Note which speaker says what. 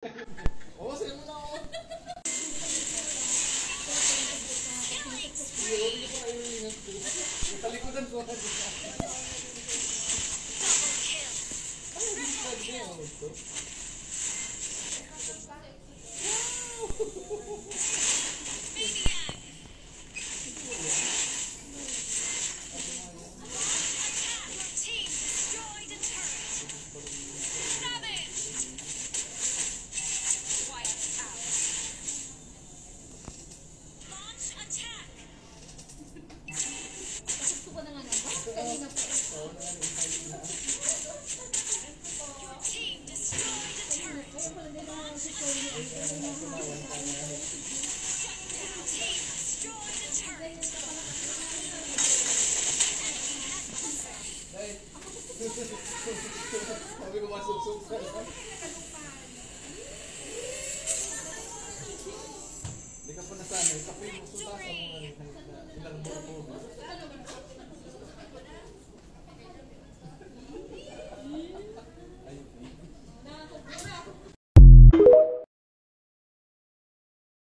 Speaker 1: Oo, sa'yo mo na ako. Talikudan ko. Sabi ko masuk-suk ka lang. Hindi ka pa nasanay. Kapoy mo sutasan mo ilang buwan po.